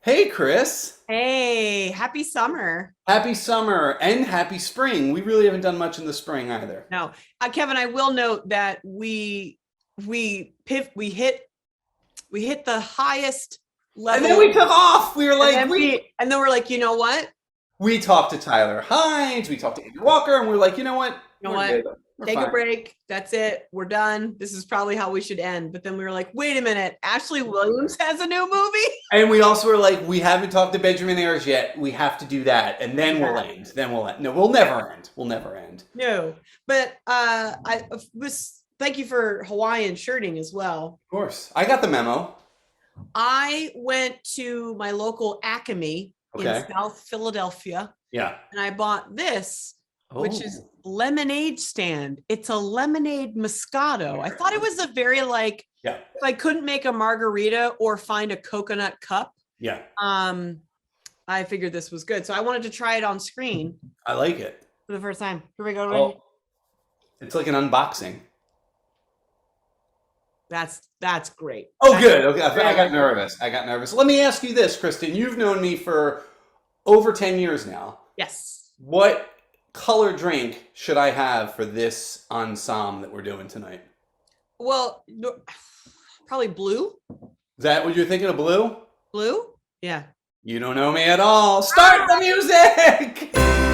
Hey, Chris. Hey, happy summer. Happy summer and happy spring. We really haven't done much in the spring either. No, Kevin, I will note that we hit the highest And level, then we took off. We were and like, then we're like, you know what? we talked to Tyler Hines, we talked to Andrew Walker, and we were like, you know what? You know We're what? good. We're Take fine. a break. That's it. We're done. This is probably how we should end. But then we were like, wait a minute. Ashley Williams has a new movie. And we also were like, we haven't talked to Benjamin Ayers yet. We have to do that, and then we'll Yeah. end. Then we'll end. No, we'll never end. We'll never end. No, but I was thank you for Hawaiian shirting as well. Of course. I got the memo. I went to my local Acme Okay. in South Philadelphia. Yeah. And I bought this, which is Oh. lemonade stand. It's a lemonade Moscato. I thought it was a very like, Yeah. if I couldn't make a margarita or find a coconut cup, Yeah. I figured this was good. So I wanted to try it on screen I like it. for the first time. Here we go. Oh, it's like an unboxing. That's great. Oh, good. Okay, I got nervous. Let me ask you this, Kristin. You've known me for over 10 years now. Yes. What color drink should I have for this ensemble that we're doing tonight? Well, probably blue. Is that what you're thinking of, blue? Blue? Yeah. You don't know me at all. Start the music!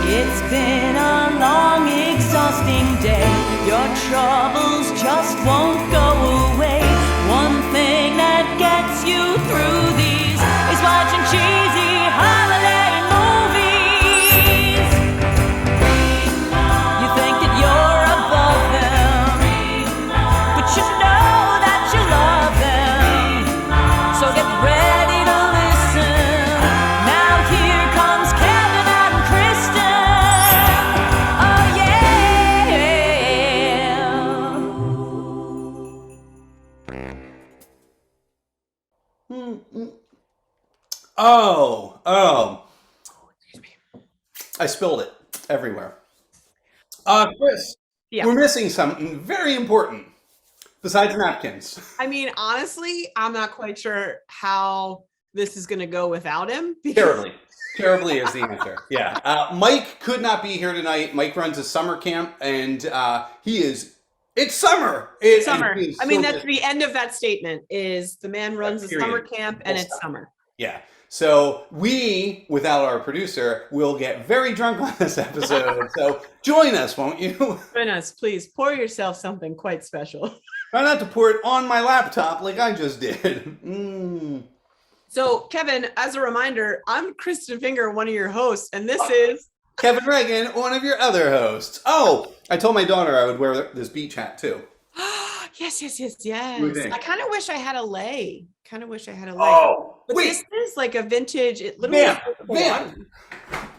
It's been a long, exhausting day. Your troubles just won't go away. One thing that gets you through these is watching cheesy holiday movies. You think that you're above them, but you know that you love them. So get ready to listen. Now here comes Kevin and Kristin. Oh yeah. Oh. I spilled it everywhere. Chris, Yeah. we're missing something very important besides napkins. I mean, honestly, I'm not quite sure how this is going to go without him. Terribly. Terribly is the answer. Yeah. Mike could not be here tonight. Mike runs a summer camp, and it's summer. Summer. And he is I mean, so that's good. the end of that statement is the man runs a Period. summer camp and Full it's stop. summer. Yeah. So we, without our producer, will get very drunk on this episode. So join us, won't you? Join us, please. Pour yourself something quite special. Try not to pour it on my laptop like I just did. Mm. So, Kevin, as a reminder, I'm Kristin Finger, one of your hosts, and this is Kevin Reagan, one of your other hosts. Oh, I told my daughter I would wear this beach hat too. yes. What do you think? I kind of wish I had a lei. Oh, But wait. this is like a vintage. It literally. Vamp. Are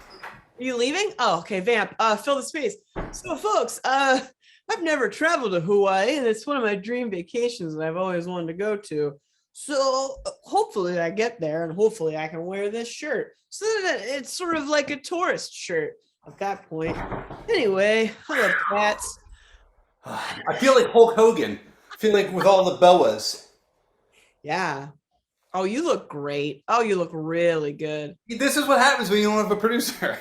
you leaving? Oh, okay. Vamp. Fill the space. So, folks, I've never traveled to Hawaii, and it's one of my dream vacations that I've always wanted to go to. So hopefully I get there, and hopefully I can wear this shirt, so that it's sort of like a tourist shirt at that point. Anyway, I love cats. I feel like Hulk Hogan. I feel like with all the boas. Yeah. Oh, you look great. Oh, you look really good. This is what happens when you don't have a producer.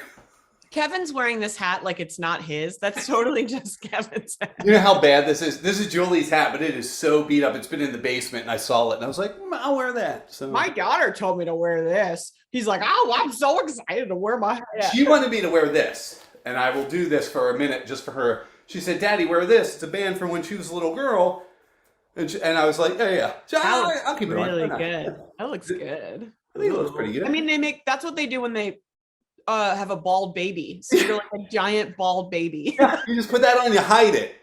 Kevin's wearing this hat like it's not his. That's totally just Kevin's hat. You know how bad this is? This is Julie's hat, but it is so beat up. It's been in the basement, and I saw it, and I was like, I'll wear that. So My daughter told me to wear this. He's like, oh, I'm so excited to wear my hat. she wanted me to wear this, and I will do this for a minute just for her. She said, Daddy, wear this. It's a band from when she was a little girl. And I was like, yeah. So I'll keep it on. Really Why not? good. That looks good. I think it looks pretty good. I mean, that's what they do when they have a bald baby. So you're like a giant bald baby. You just put that on, you hide it.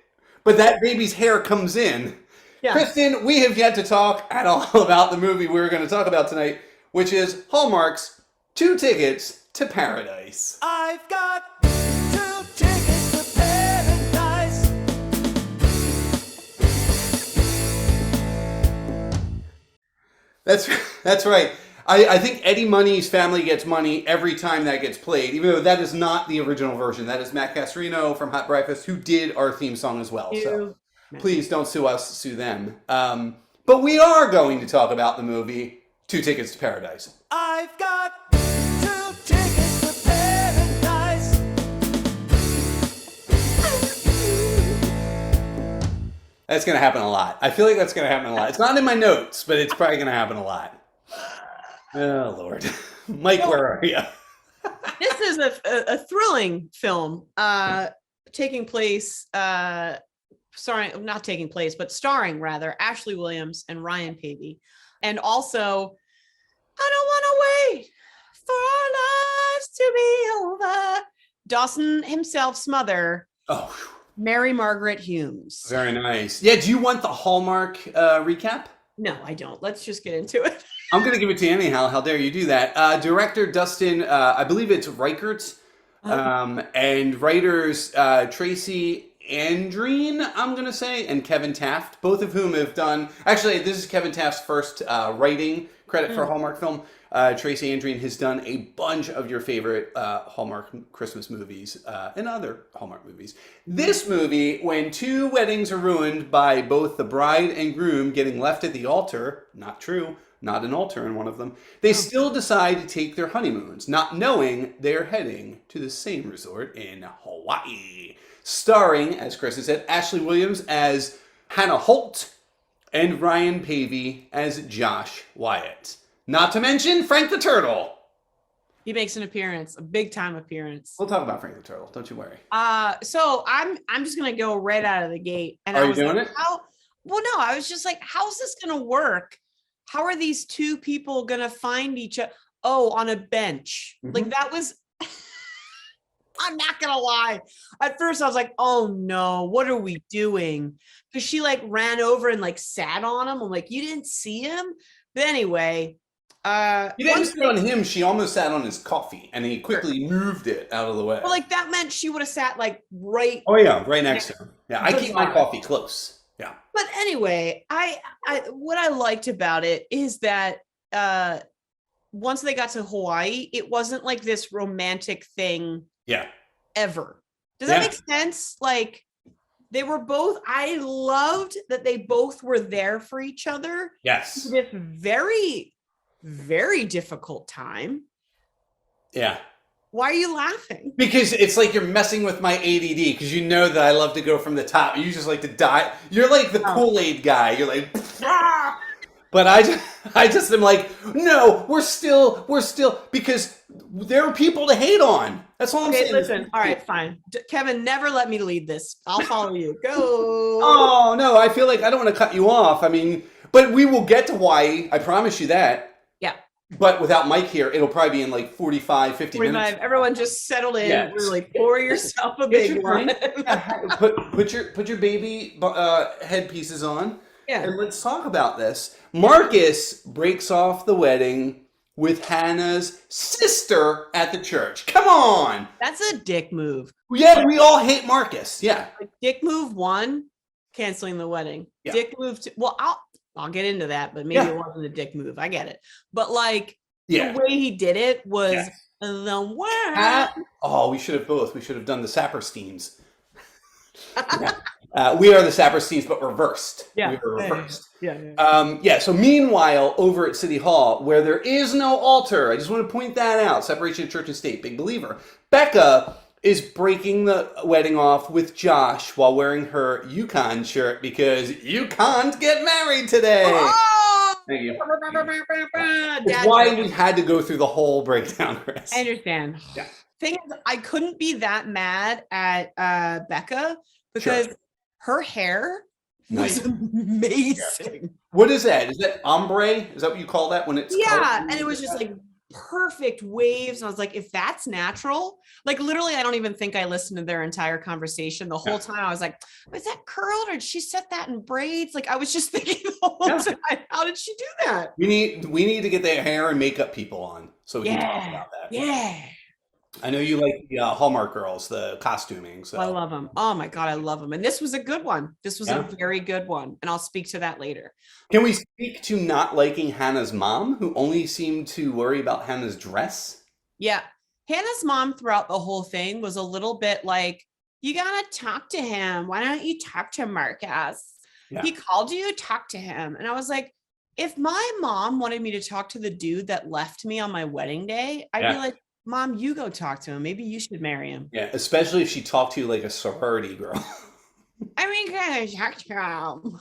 But that baby's hair comes in. Yeah. Kristin, we have yet to talk at all about the movie we're going to talk about tonight, which is Hallmark's 2 Tickets to Paradise. I've got 2 tickets to paradise. That's right. I think Eddie Money's Family Gets Money every time that gets played, even though that is not the original version. That is Matt Casarino from Hot Breakfast, who did our theme song as well. So please don't sue us, sue them. But we are going to talk about the movie 2 Tickets to Paradise. I've I've got 2 tickets to paradise. That's going to happen a lot. I feel like that's going to happen a lot. It's not in my notes, but it's probably going to happen a lot. Oh, Lord. Mike, where are you? This is a thrilling film taking place, starring rather Ashley Williams and Ryan Paevey. And also, I don't want to wait for our lives to be over. Dawson himself's mother, Mary-Margaret Humes. Very nice. Yeah, do you want the Hallmark recap? No, I don't. Let's just get into it. I'm going to give it to you anyhow. How dare you do that? Director Dustin, I believe it's Rikert, and writers Tracy, Andreen, I'm going to say, and Kevin Taft, both of whom have done... Actually, this is Kevin Taft's first writing credit for a Hallmark film. Tracy Andreen has done a bunch of your favorite Hallmark Christmas movies and other Hallmark movies. This movie, when 2 weddings are ruined by both the bride and groom getting left at the altar, not true, not an altar in one of them, they still decide to take their honeymoons, not knowing they're heading to the same resort in Hawaii. Starring, as Kristen said, Ashley Williams as Hannah Holt and Ryan Paevey as Josh Wyatt. Not to mention Frank the Turtle. He makes an appearance, a big time appearance. We'll talk about Frank the Turtle. Don't you worry. So I'm just gonna go right out of the gate. And Are you doing it? Well, no, I was just like, how's this gonna work? How are these 2 people gonna find each other? Oh, on a bench. Like that was. I'm not gonna lie. At first, I was like, "Oh no, what are we doing?" Because she like ran over and like sat on him. I'm like, "You didn't see him?" But anyway, you didn't sit on him. She almost sat on his coffee, and he quickly moved it out of the way. Well, like that meant she would have sat like right. Oh yeah, right next to him. Yeah, I keep my coffee close. Yeah. But anyway, I what I liked about it is that once they got to Hawaii, it wasn't like this romantic thing. Yeah. Ever. Does that make sense? Like they were both, I loved that they both were there for each other. Yes. This very, very difficult time. Yeah. Why are you laughing? Because it's like you're messing with my ADD because you know that I love to go from the top. You just like to die. You're like the Kool-Aid guy. You're like, ah! But I just am like, no, we're still, because there are people to hate on. That's all I'm saying. Listen, all right, fine. Kevin, never let me lead this. I'll follow you. Go. Oh, no, I feel like I don't want to cut you off. I mean, but we will get to Hawaii. I promise you that. Yeah. But without Mike here, it'll probably be in like 45, 50 minutes. Everyone just settled in. Yeah. Really pour yourself a big one. put your baby headpieces on. Yeah. And let's talk about this. Marcus breaks off the wedding with Hannah's sister at the church. Come on. That's a dick move. Yeah, we all hate Marcus. Yeah. Like dick move 1, canceling the wedding. Yeah. Dick move 2. Well, I'll get into that, but maybe it wasn't a dick move. I get it. But like the way he did it was the worst. Oh, we should have both. We should have done the Sapersteins. We are the Sapersteins, but reversed. Yeah. We were reversed. Yeah. So meanwhile, over at City Hall, where there is no altar, I just want to point that out. Separation of church and state, big believer. Becca is breaking the wedding off with Josh while wearing her Yukon shirt because you can't get married today. Oh! Thank you. That's why we had to go through the whole breakdown, Chris. I understand. Yeah. Thing is, I couldn't be that mad at Becca because her hair was amazing. Yeah. What is that? Is that ombre? Is that what you call that when it's and it was just like perfect waves. And I was like, if that's natural, like literally, I don't even think I listened to their entire conversation the whole time. I was like, was that curled or did she set that in braids? Like I was just thinking the whole time, how did she do that? We need to get the hair and makeup people on so we can talk about that. Yeah. I know you like the Hallmark girls, the costuming. So I love them. Oh my God, I love them. And this was a good one. This was a very good one. And I'll speak to that later. Can we speak to not liking Hannah's mom, who only seemed to worry about Hannah's dress? Yeah. Hannah's mom throughout the whole thing was a little bit like, you gotta talk to him. Why don't you talk to Marcus? Yeah. He called you, talk to him. And I was like, if my mom wanted me to talk to the dude that left me on my wedding day, I'd be like, Mom, you go talk to him. Maybe you should marry him. Yeah, especially if she talked to you like a sorority girl. I mean, can I talk to him?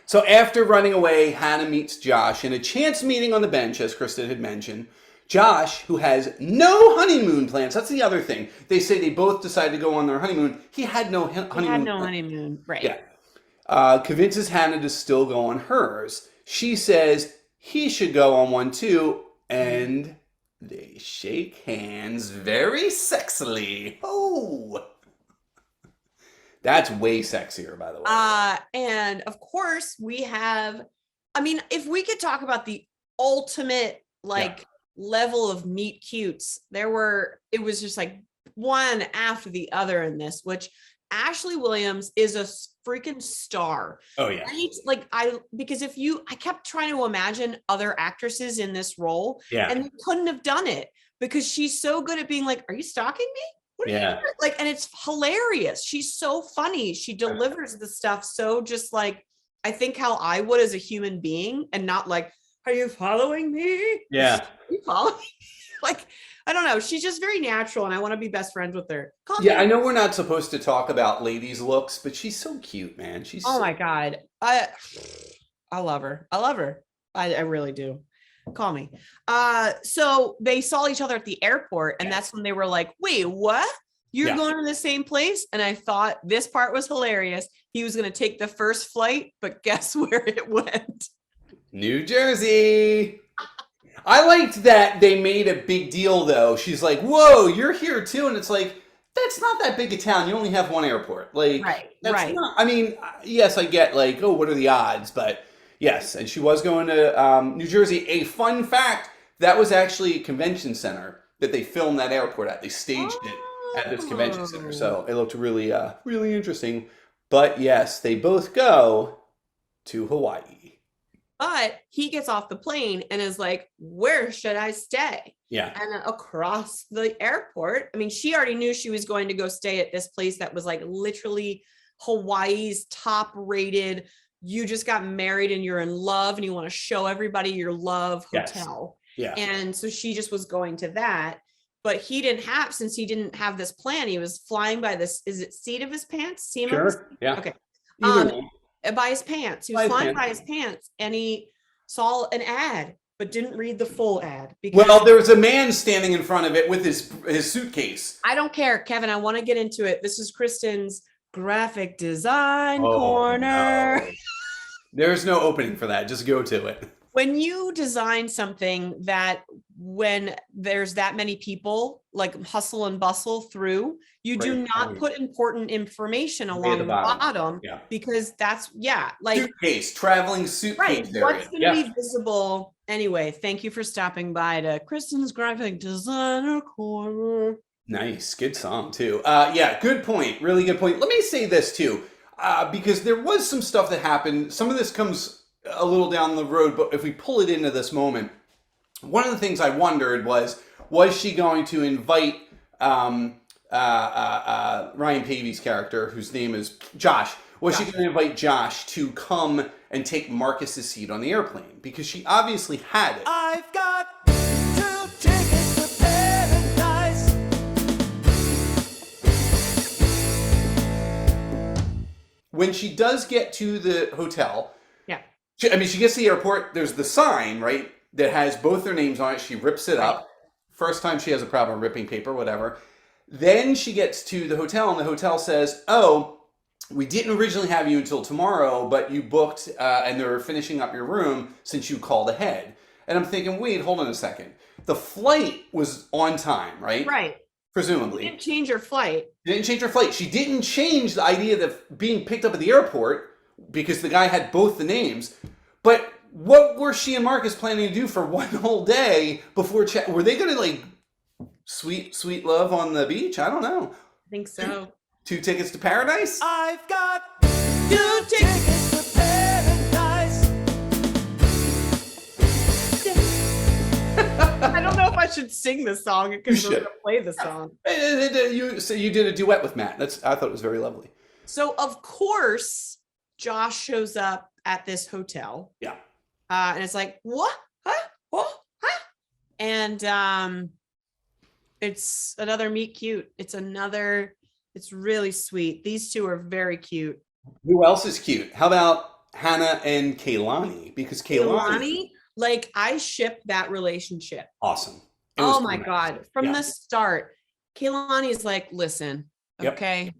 So after running away, Hannah meets Josh in a chance meeting on the bench, as Kristin had mentioned. Josh, who has no honeymoon plans. That's the other thing. They say they both decided to go on their honeymoon. He had no honeymoon. He had no honeymoon, right? Yeah. Convinces Hannah to still go on hers. She says he should go on one too, and they shake hands very sexily. Oh, that's way sexier, by the way. And of course we have, I mean, if we could talk about the ultimate level of meet cutes, it was just like one after the other in this, which Ashley Williams is a freaking star. Oh yeah. Right? Like I kept trying to imagine other actresses in this role, and they couldn't have done it because she's so good at being like, are you stalking me? What are you doing? Like, and it's hilarious. She's so funny. She delivers the stuff so just like, I think how I would as a human being, and not like, are you following me? Yeah. Are you following me? Like, I don't know. She's just very natural, and I want to be best friends with her. I know we're not supposed to talk about ladies' looks, but she's so cute, man. She's my God. I love her. I love her. I really do. Call me. So they saw each other at the airport, and that's when they were like, wait, what? You're going to the same place? And I thought this part was hilarious. He was going to take the first flight, but guess where it went? New Jersey. I liked that they made a big deal, though. She's like, whoa, you're here too. And it's like, that's not that big a town. You only have one airport. Like, that's not, I mean, yes, I get like, oh, what are the odds? But yes, and she was going to New Jersey. A fun fact, that was actually a convention center that they filmed that airport at. They staged it at this convention center. So it looked really, really interesting. But yes, they both go to Hawaii. But he gets off the plane and is like, where should I stay? Yeah. And across the airport, I mean, she already knew she was going to go stay at this place that was like literally Hawaii's top rated. You just got married and you're in love and you want to show everybody your love hotel. Yes. Yeah. And so she just was going to that. But he didn't have, since he didn't have this plan, he was flying by this, is it seat of his pants? Seam of his, Yeah. Okay. By his pants. He was flying by his pants, and he saw an ad, but didn't read the full ad. Well, there was a man standing in front of it with his suitcase. I don't care, Kevin. I want to get into it. This is Kristin's graphic design corner. No. There's no opening for that. Just go to it. When you design something that when there's that many people like hustle and bustle through, you do not put important information along the bottom because that's like suitcase, traveling suitcase area. What's going to be visible anyway? Thank you for stopping by to Kristin's graphic designer corner. Nice, good song too. Good point. Really good point. Let me say this too, because there was some stuff that happened. Some of this comes a little down the road, but if we pull it into this moment, one of the things I wondered was she going to invite Ryan Paevey's character, whose name is Josh, was she going to invite Josh to come and take Marcus's seat on the airplane? Because she obviously had it. I've got 2 tickets to paradise. When she does get to the hotel, she gets to the airport, there's the sign, right, that has both their names on it. She rips it up. First time she has a problem ripping paper, whatever. Then she gets to the hotel, and the hotel says, oh, we didn't originally have you until tomorrow, but you booked, and they're finishing up your room since you called ahead. And I'm thinking, wait, hold on a second. The flight was on time, right? Right. Presumably. She didn't change her flight. She didn't change the idea that being picked up at the airport because the guy had both the names. But what were she and Marcus planning to do for one whole day before were they going to like sweet love on the beach? I don't know. I think so. 2 tickets to paradise? I've got 2 tickets to paradise. I don't know if I should sing this song because we're going to play the song. You did a duet with Matt. I thought it was very lovely. So of course, Josh shows up at this hotel. Yeah. And it's like, what? Huh? What? Huh? And it's another meet cute. It's really sweet. These two are very cute. Who else is cute? How about Hannah and Kaylani? Because Kaylani, like I ship that relationship. awesome. Oh my God. From Yeah. the start, Kaylani is like, listen, Yep. okay,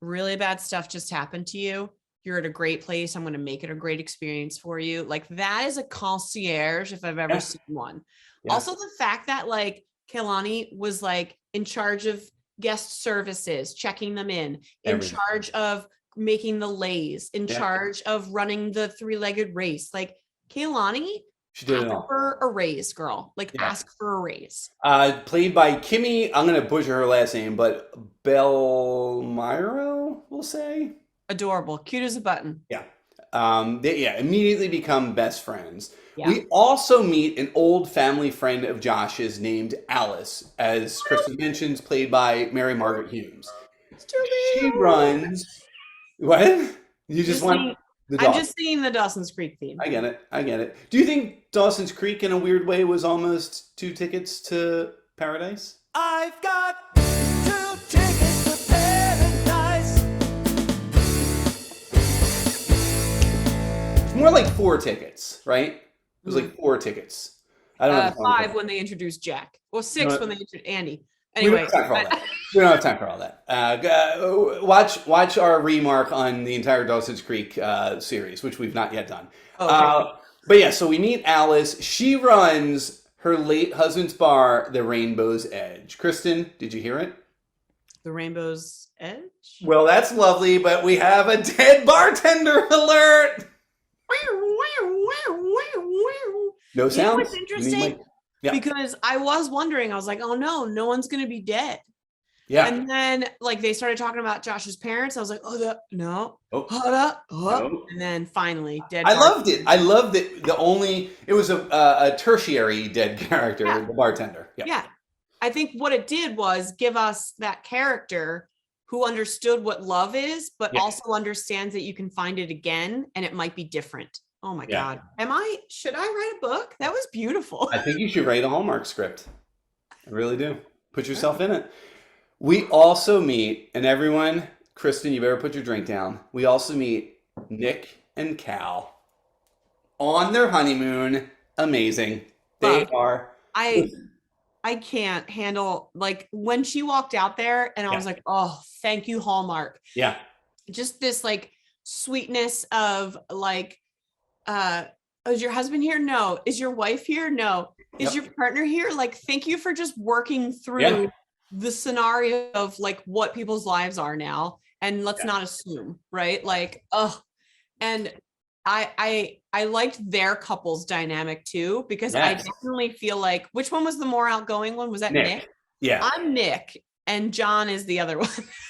really bad stuff just happened to you. You're at a great place. I'm going to make it a great experience for you. Like that is a concierge if I've ever Yeah. seen one. Yeah. Also the fact that like Kaylani was like in charge of guest services, checking them in Everything. charge of making the lays, in Yeah. charge of running the 3-legged race. Like Kaylani, She did it ask all. for a raise, girl. Like Yeah. ask for a raise. Played by Kimmy, I'm going to butcher her last name, but Belmiro, we'll say. Adorable, cute as a button. Yeah. They immediately become best friends. Yeah. We also meet an old family friend of Josh's named Alice, as Kristin mentions, played by Mary-Margaret Humes. She runs. What? You just want the I'm dog. just singing the Dawson's Creek theme. I get it. Do you think Dawson's Creek, in a weird way, was almost 2 tickets to paradise? I've got 2 tickets to paradise. It's more like 4 tickets, right? It was like 4 tickets. I don't know. 5 when they introduced Jack. Well, 6 when they introduced Andy. We don't Anyway, have time for all that. We don't have time for all that. Watch our remark on the entire Dawson's Creek series, which we've not yet done. Okay. But yeah, so we meet Alice. She runs her late husband's bar, the Rainbow's Edge. Kristin, did you hear it? The Rainbow's Edge. Well, that's lovely, but we have a dead bartender alert. No sounds. You know what's You need interesting? Yeah. Because I was wondering, I was like, oh no one's gonna be dead. Yeah. And then like they started talking about Josh's parents. I was like, no. Oh. Hold up. No. And then finally, dead. I loved it. I loved it. It was a tertiary dead character, Yeah. the bartender. Yeah. Yeah. I think what it did was give us that character who understood what love is, but Yeah. also understands that you can find it again and it might be different. Oh my Yeah. God. Should I write a book? That was beautiful. I think you should write a Hallmark script. I really do. Put yourself in it. We also meet, and everyone, Kristin, you better put your drink down. We also meet Nick and Cal on their honeymoon. Amazing. They Love. are. I can't handle like when she walked out there and I was like, oh, thank you, Hallmark. Yeah. Just this like sweetness of like, is your husband here? No. Is your wife here? No. Is your partner here? Like, thank you for just working through the scenario of like what people's lives are now. And let's not assume, right? Like, and I liked their couple's dynamic too, because I definitely feel like, which one was the more outgoing one? Was that Nick? Yeah. I'm Nick and John is the other one.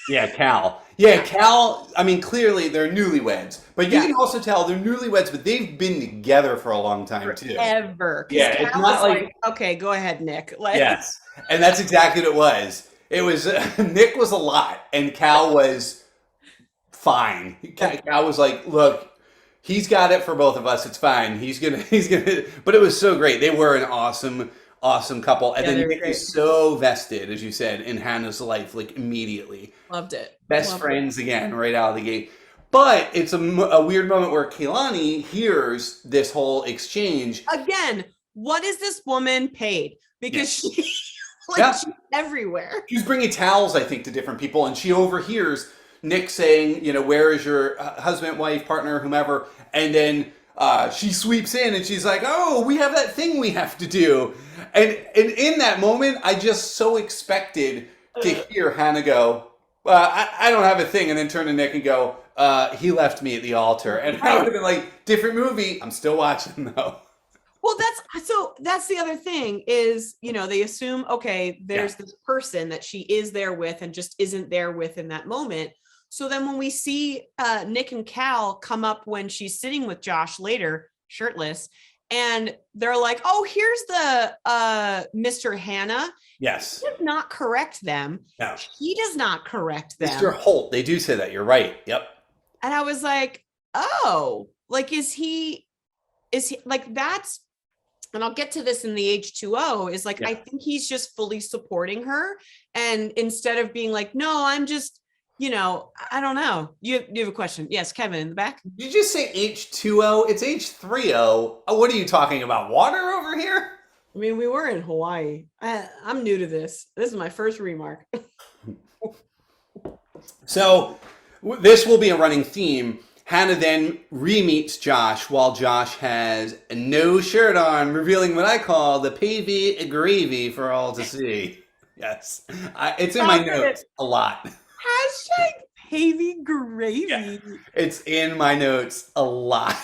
Yeah, Cal. Yeah, Cal, I mean, clearly they're newlyweds, but you can also tell they're newlyweds, but they've been together for a long time too. Forever. Yeah, Cal it's not was like, okay, go ahead, Nick. Like, yes. And that's exactly what it was. It was, Nick was a lot and Cal was fine. Cal was like, look, he's got it for both of us. It's fine. He's gonna, but it was so great. They were an awesome couple. And then Nick is so vested, as you said, in Hannah's life, like immediately. Loved it. Best friends again, right out of the gate. But it's a weird moment where Kaylani hears this whole exchange. Again, what is this woman paid? Because she's everywhere. She's bringing towels, I think, to different people, and she overhears Nick saying, where is your husband, wife, partner, whomever, and then she sweeps in and she's like, oh, we have that thing we have to do. And in that moment, I just so expected to hear Hannah go, I don't have a thing, and then turn to Nick and go, he left me at the altar. And I would have been like, different movie. I'm still watching though. Well, that's the other thing is, they assume, okay, there's this person that she is there with and just isn't there with in that moment. So then when we see Nick and Cal come up when she's sitting with Josh later, shirtless, and they're like, oh, here's the Mr. Hannah. Yes. He does not correct them. No. He does not correct them. Mr. Holt. They do say that. You're right. Yep. And I was like, oh, like, is he is he like that's, and I'll get to this in the H2O, is like, I think he's just fully supporting her. And instead of being like, no, I'm just, I don't know. You have a question. Yes, Kevin in the back. Did you just say H2O? It's H3O. What are you talking about? Water over here? I mean, we were in Hawaii. I'm new to this. This is my first Remark. So this will be a running theme. Hannah then re-meets Josh while Josh has no shirt on, revealing what I call the Paevey Gravy for all to see. Yes. It's in my notes a lot. Hashtag Paevey Gravy. Yeah. It's in my notes a lot.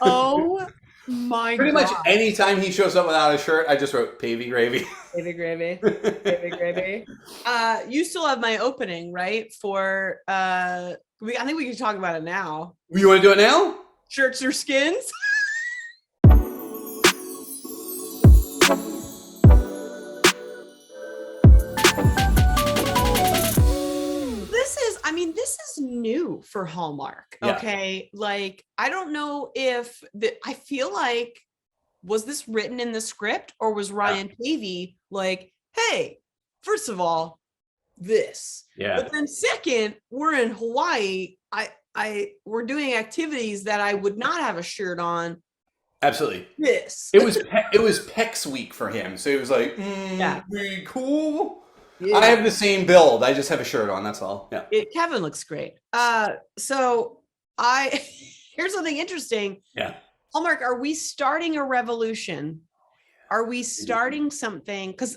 Oh my God. Pretty much anytime he shows up without a shirt, I just wrote Paevey Gravy. Paevey Gravy. Paevey Gravy. You still have my opening, right? For I think we can talk about it now. You want to do it now? Shirts or skins? This is new for Hallmark. Okay. Like, I don't know if I feel like, was this written in the script or was Ryan Paevey like, hey, first of all, this. Yeah. But then second, we're in Hawaii. We're doing activities that I would not have a shirt on. Absolutely. This. It was Pecs week for him. So he was like, we cool. Yeah. I have the same build. I just have a shirt on. That's all. Yeah. Kevin looks great. So here's something interesting. Yeah. Hallmark, are we starting a revolution? Are we starting something? Because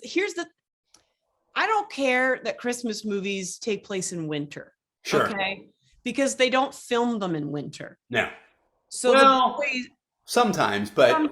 I don't care that Christmas movies take place in winter. Sure. Okay. Because they don't film them in winter. No. So sometimes, but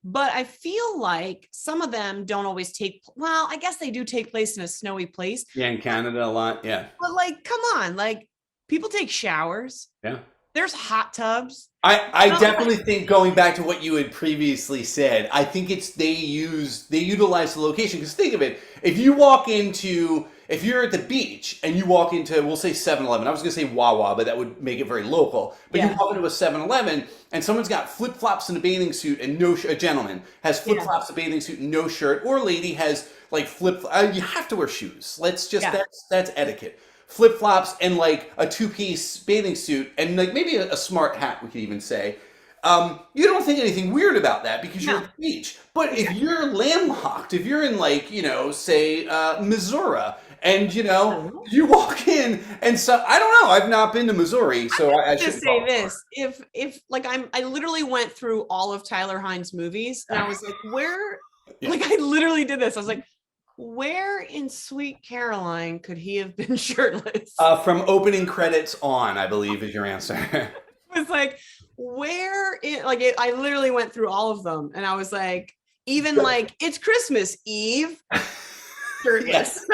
but I feel like some of them don't always I guess they do take place in a snowy place. Yeah, in Canada a lot. Yeah. But like, come on, like people take showers. Yeah. There's hot tubs. I definitely think, going back to what you had previously said, I think they utilize the location, because think of it, if you're at the beach and you walk into, we'll say 7-Eleven. I was going to say Wawa, but that would make it very local. But you walk into a 7-Eleven and someone's got flip-flops and a bathing suit and a gentleman has flip-flops, a bathing suit and no shirt, or a lady has like you have to wear shoes. That's etiquette. Flip-flops and like a two-piece bathing suit and like maybe a smart hat, we could even say. You don't think anything weird about that because you're at the beach. But if you're landlocked, if you're in like, say Missouri, and you walk in and so I don't know, I've not been to Missouri, so I should say this. If like I literally went through all of Tyler Hines' movies and I was like, where like I literally did this. I was like, where in Sweet Caroline could he have been shirtless? From opening credits on, I believe, is your answer. It was like, where in I literally went through all of them and I was like, even like it's Christmas Eve. Shirtless.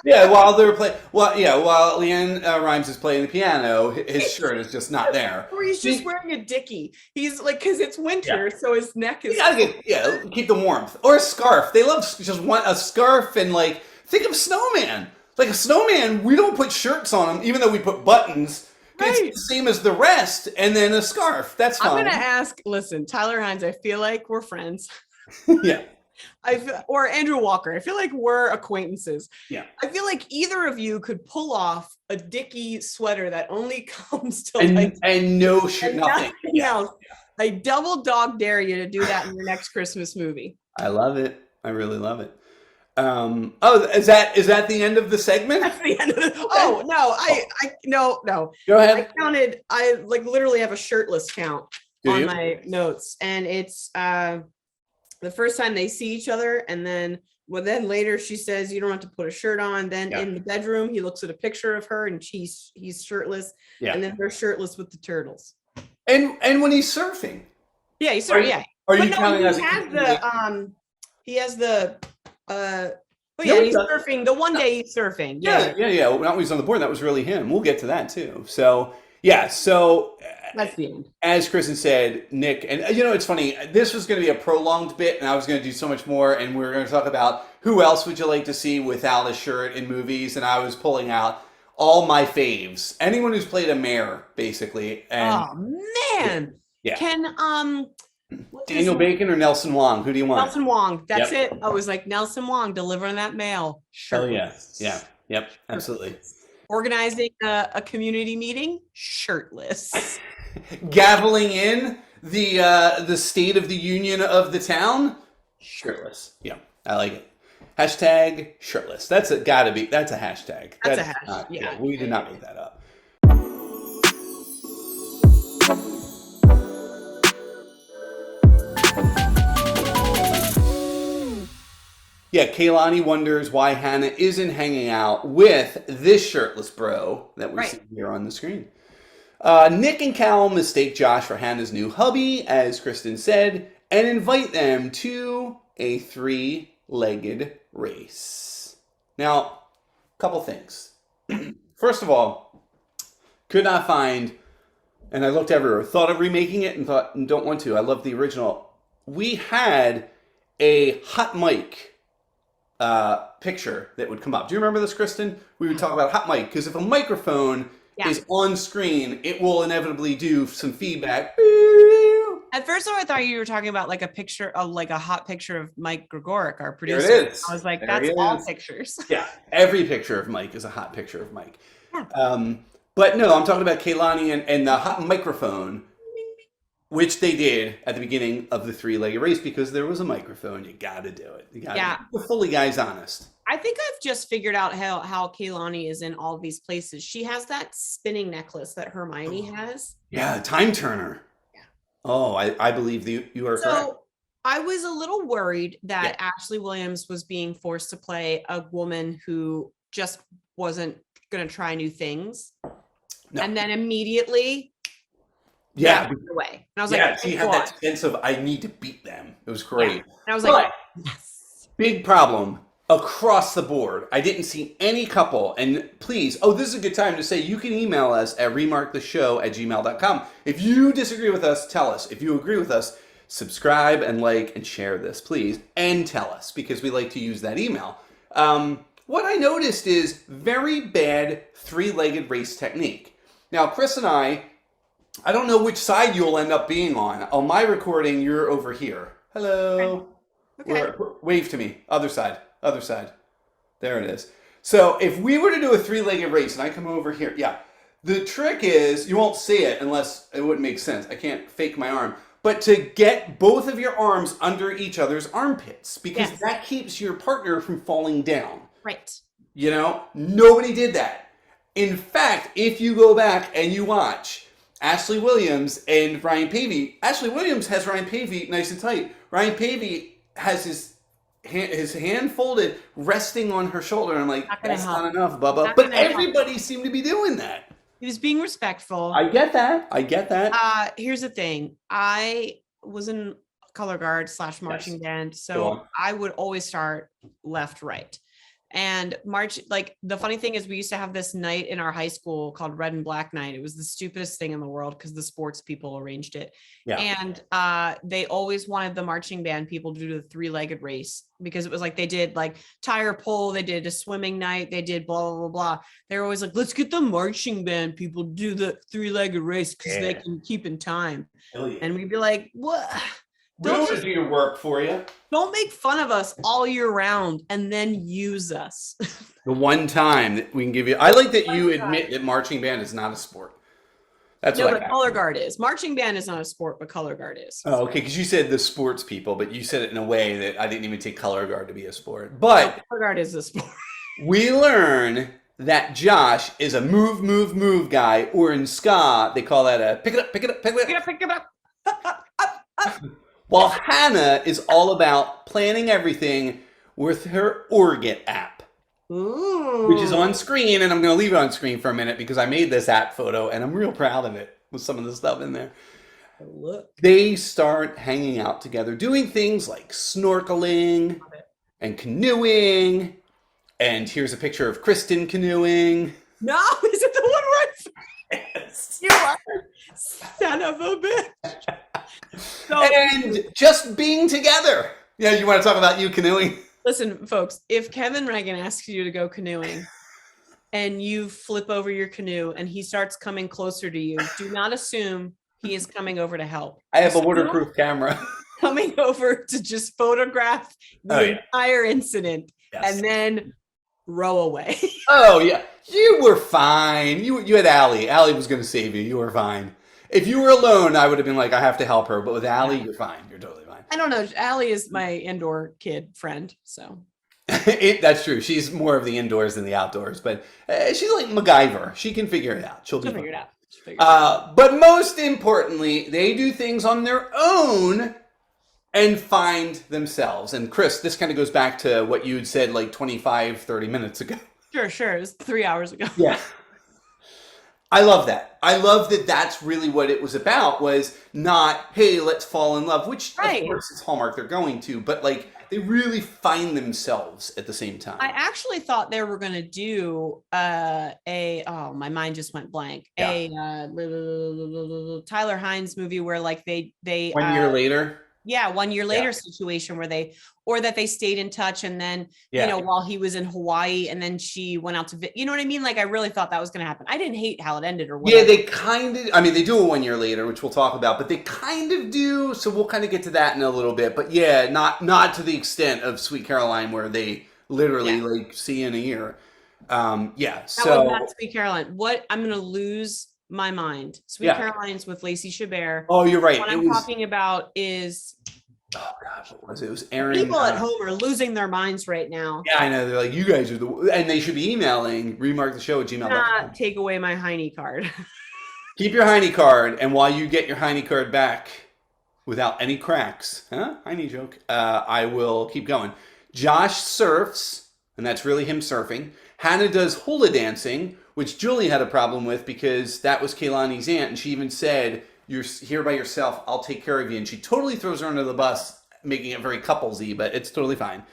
Yeah, while Leanne Rimes is playing the piano, his shirt is just not there. Or he's just wearing a dickie. He's like, because it's winter, so his neck is. Keep the warmth. Or a scarf. They love just want a scarf and like think of snowman. Like a snowman, we don't put shirts on him, even though we put buttons. Right. It's the same as the rest, and then a scarf. That's fine. I'm gonna ask. Listen, Tyler Hines. I feel like we're friends. Yeah. Or Andrew Walker. I feel like we're acquaintances. Yeah. I feel like either of you could pull off a Dickie sweater that only comes to and no shit, nothing else. I double dog dare you to do that in your next Christmas movie. I love it. I really love it. Is that the end of the segment? That's the end of the. Oh no, no. Go ahead. I like literally have a shirtless count on my notes, and it's the first time they see each other, and then later she says you don't have to put a shirt on. Then in the bedroom he looks at a picture of her and he's shirtless, and then they're shirtless with the turtles. And when he's surfing, he's surfing. Are you counting as he has the he's surfing. The one day he's surfing. Yeah. Well, not when he's on the board. That was really him. We'll get to that too. So that's the end. As Kristin said, Nick, and it's funny, this was going to be a prolonged bit and I was going to do so much more, and we were going to talk about who else would you like to see without a shirt in movies, and I was pulling out all my faves. Anyone who's played a mayor, basically. And oh man. Yeah. Can What's Daniel his- Bacon or Nelson Wong? Who do you want? Nelson Wong. That's Yep. it. I was like, Nelson Wong delivering that mail. Hell yeah. Shirtless. Yeah. Yep. Absolutely. Organizing a community meeting. Shirtless. Gaveling in the State of the Union of the town. Shirtless. Yeah. I like it. Hashtag shirtless. That's a hashtag. That's a hash, not- yeah. We did not make that up. Yeah, Kaylani wonders why Hannah isn't hanging out with this shirtless bro that we see here on the screen. Nick and Cal mistake Josh for Hannah's new hubby, as Kristin said, and invite them to a three-legged race. Now, a couple things. First of all, could not find, and I looked everywhere, thought of remaking it and thought, don't want to. I love the original. We had a hot mic picture that would come up. Do you remember this, Kristin? We would talk about hot mic, because if a microphone is on screen, it will inevitably do some feedback. At first, I thought you were talking about like a picture of like a hot picture of Mike Gregoric, our producer. There it is. I was like, There that's it all is. pictures. Yeah, every picture of Mike is a hot picture of Mike. Yeah. But no, I'm talking about Kaylani and the hot microphone, which they did at the beginning of the three-legged race because there was a microphone. You got to do it. You got to be fully guys honest. I think I've just figured out how Kaylani is in all these places. She has that spinning necklace that Hermione has. Yeah, time turner. Yeah. Oh, I believe you are correct. So I was a little worried that Ashley Williams was being forced to play a woman who just wasn't going to try new things. No. And then immediately away. And I was like, she had that sense of, I need to beat them. It was great. Yeah. And I was like, yes. Big problem across the board. I didn't see any couple. And please, this is a good time to say you can email us at remarktheshow@gmail.com. If you disagree with us, tell us. If you agree with us, subscribe and like and share this, please. And tell us, because we like to use that email. What I noticed is very bad three-legged race technique. Now, Chris and I don't know which side you'll end up being on. On my recording, you're over here. Hello. Okay. Wave to me. Other side. Other side. There it is. So if we were to do a three-legged race and I come over here, the trick is, you won't see it unless it wouldn't make sense. I can't fake my arm. But to get both of your arms under each other's armpits, because that keeps your partner from falling down. Right. You know, nobody did that. In fact, if you go back and you watch Ashley Williams and Ryan Paevey, Ashley Williams has Ryan Paevey nice and tight. Ryan Paevey has his hand folded, resting on her shoulder. And I'm like, that's not enough, Bubba. But everybody seemed to be doing that. He was being respectful. I get that. Here's the thing. I was in color guard / marching band. So I would always start left, right. And march, like, the funny thing is we used to have this night in our high school called Red and Black Night. It was the stupidest thing in the world because the sports people arranged it. Yeah. And they always wanted the marching band people to do the three-legged race because it was like they did like tire pull, they did a swimming night, they did blah, blah, blah, blah. They're always like, let's get the marching band people to do the three-legged race because they can keep in time. And we'd be like, what? We'll do your work for you. Don't make fun of us all year round and then use us. The one time that we can give you. I like that you admit that marching band is not a sport. That's what but color guard is. Marching band is not a sport, but color guard is. Oh, okay. Because you said the sports people, but you said it in a way that I didn't even take color guard to be a sport. But color guard is a sport. We learn that Josh is a move guy, or in ska they call that a pick it up. While Hannah is all about planning everything with her Orget app. Ooh. Which is on screen, and I'm going to leave it on screen for a minute because I made this app photo, and I'm real proud of it with some of the stuff in there. Look. They start hanging out together, doing things like snorkeling and canoeing, and here's a picture of Kristin canoeing. No, is it the one where yes. You are son of a bitch. So, and just being together. Yeah, you want to talk about you canoeing? Listen, folks, if Kevin Reagan asks you to go canoeing and you flip over your canoe and he starts coming closer to you, do not assume he is coming over to help. I have a So, waterproof camera. coming over to just photograph the entire incident and then row away. Oh yeah, you were fine. You had Allie. Allie was going to save you. You were fine. If you were alone, I would have been like, I have to help her. But with Allie, you're fine. You're totally fine. I don't know. Allie is my indoor kid friend, so. That's true. She's more of the indoors than the outdoors, but she's like MacGyver. She can figure it out. She'll figure it out. But most importantly, they do things on their own and find themselves. And Chris, this kind of goes back to what you had said like 25, 30 minutes ago. Sure. It was 3 hours ago. Yeah. I love that. I love that that's really what it was about, was not, hey, let's fall in love, which of course is Hallmark, they're going to, but like they really find themselves at the same time. I actually thought they were going to do my mind just went blank. Yeah. A Tyler Hines movie where like they 1 year later. Yeah, 1 year later situation where they stayed in touch, and then you know, while he was in Hawaii, and then she went out to you know what I mean? Like I really thought that was going to happen. I didn't hate how it ended or whatever. Yeah, they kind of. I mean, they do a 1 year later, which we'll talk about, but they kind of do. So we'll kind of get to that in a little bit. But yeah, not to the extent of Sweet Caroline, where they literally like see in a year. So that was not Sweet Caroline. What I'm going to lose my mind. Sweet Caroline's with Lacey Chabert. Oh, you're right. What I'm talking about is. Oh God, what was it? It was Aaron. People at home are losing their minds right now. Yeah, I know. They're like, you guys are and they should be emailing remarktheshow@gmail.com. Take away my Heine card. Keep your Heine card, and while you get your Heine card back without any cracks, Heine joke, I will keep going. Josh surfs, and that's really him surfing. Hannah does hula dancing, which Julie had a problem with because that was Kaylani's aunt, and she even said, you're here by yourself, I'll take care of you. And she totally throws her under the bus, making it very couplesy, but it's totally fine.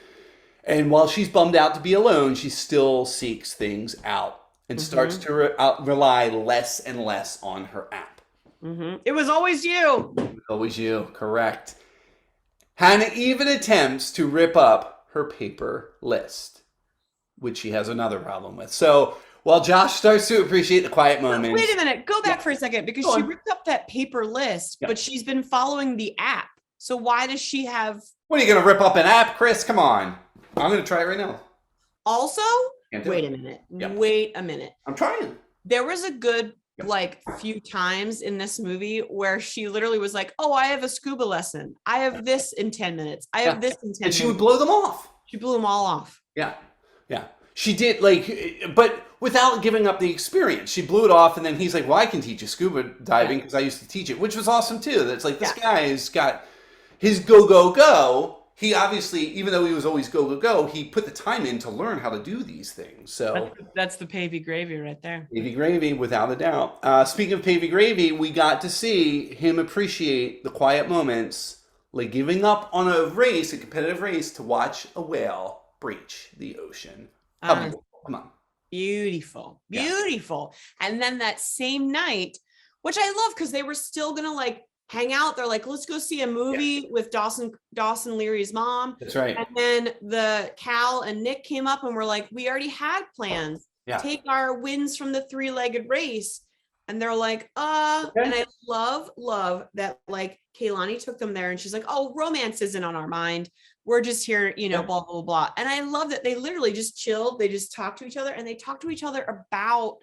And while she's bummed out to be alone, she still seeks things out and starts to rely less and less on her app. It was always you. It was always you, correct. Hannah even attempts to rip up her paper list, which she has another problem with. So while Josh starts to appreciate the quiet moments. Wait a minute. Go back for a second, because she ripped up that paper list, but she's been following the app. So why does she have... What, are you going to rip up an app, Chris? Come on. I'm going to try it right now. Also, wait a minute. Wait a minute. I'm trying. There was a good few times in this movie where she literally was like, oh, I have a scuba lesson. I have this in 10 minutes. I have this in 10 minutes. And she would blow them off. She blew them all off. Yeah. She did, but without giving up the experience. She blew it off, and then he's like, well, I can teach you scuba diving because I used to teach it, which was awesome too. That's like, this guy has got his go. He obviously, even though he was always go, he put the time in to learn how to do these things. So that's the Paevey Gravy right there. Paevey Gravy, without a doubt. Speaking of Paevey Gravy, we got to see him appreciate the quiet moments, like giving up on a competitive race to watch a whale breach the ocean. How beautiful. Come on. Beautiful. And then that same night, which I love because they were still going to hang out. They're like, let's go see a movie with Dawson Leary's mom. That's right. And then the Cal and Nick came up and were like, we already had plans. Take our wins from the 3-legged race. And they're like, and I love that Kaylani took them there and she's like, oh, romance isn't on our mind. We're just here, blah, blah, blah. And I love that they literally just chilled. They just talked to each other, and they talked to each other about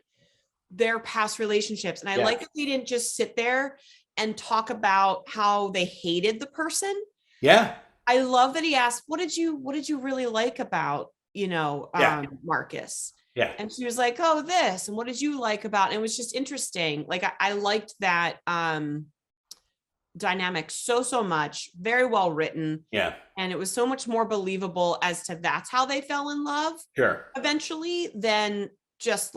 their past relationships. And I like that they didn't just sit there and talk about how they hated the person. Yeah. I love that he asked, what did you really like about, Marcus? Yeah. And she was like, oh, this. And what did you like about? And it was just interesting. I liked that dynamic so much. Very well written. Yeah. And it was so much more believable as to that's how they fell in love. Sure. Eventually, than just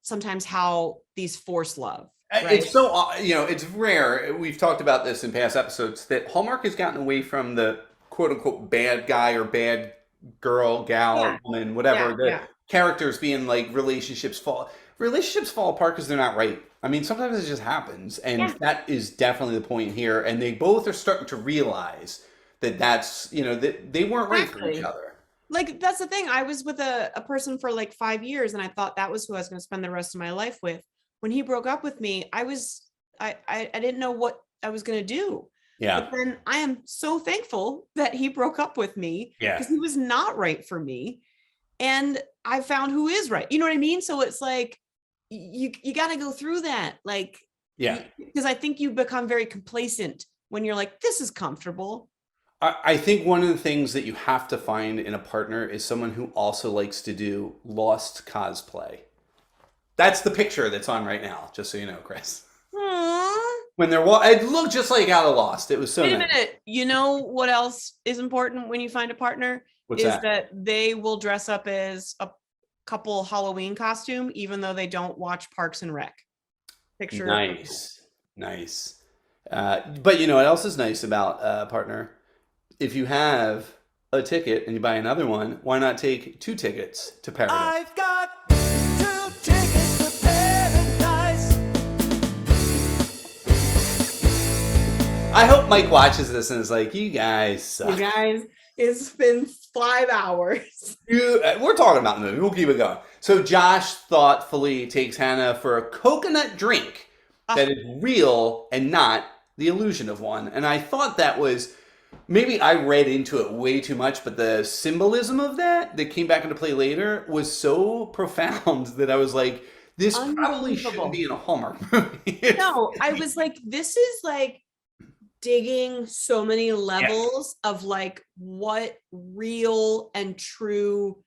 sometimes how these force love. Right? It's so, it's rare. We've talked about this in past episodes that Hallmark has gotten away from the quote unquote bad guy or bad girl, gal, woman, whatever. Characters being relationships fall apart because they're not right. I mean, sometimes it just happens, and that is definitely the point here. And they both are starting to realize that's that they weren't right for each other. That's the thing. I was with a person for 5 years, and I thought that was who I was going to spend the rest of my life with. When he broke up with me, I was I didn't know what I was going to do. Yeah. But then I am so thankful that he broke up with me because he was not right for me. And I found who is right. You know what I mean? So it's like, you got to go through that. Like, because I think you become very complacent when you're like, this is comfortable. I think one of the things that you have to find in a partner is someone who also likes to do Lost cosplay. That's the picture that's on right now, just so you know, Chris. Aww. When they're it looked just like out of Lost. It was so Wait a nice. minute. You know what else is important when you find a partner? What's is that? They will dress up as a couple Halloween costume, even though they don't watch Parks and Rec. Picture. Nice. But you know what else is nice about a partner? If you have a ticket and you buy another one, why not take 2 tickets to paradise? I've got 2 tickets to paradise. I hope Mike watches this and is like, you guys suck. You guys, it's been 5 hours. We're talking about the movie. We'll keep it going. So Josh thoughtfully takes Hannah for a coconut drink that is real and not the illusion of one. And I thought that was... Maybe I read into it way too much, but the symbolism of that came back into play later was so profound that I was like, this probably shouldn't be in a Hallmark movie. No, I was like, this is like digging so many levels of like what real and true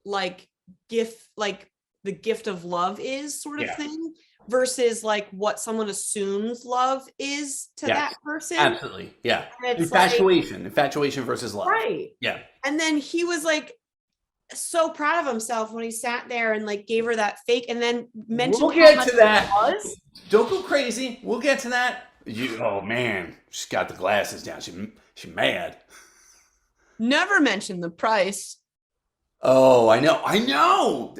like gift, like the gift of love is sort of thing. Versus like what someone assumes love is to that person. Absolutely. Yeah. Infatuation. Like, infatuation versus love. Right. Yeah. And then he was like so proud of himself when he sat there and like gave her that fake and then mentioned we'll get how to much that. it was. Don't go crazy. We'll get to that. Oh man, she's got the glasses down. She mad. Never mentioned the price. Oh, I know.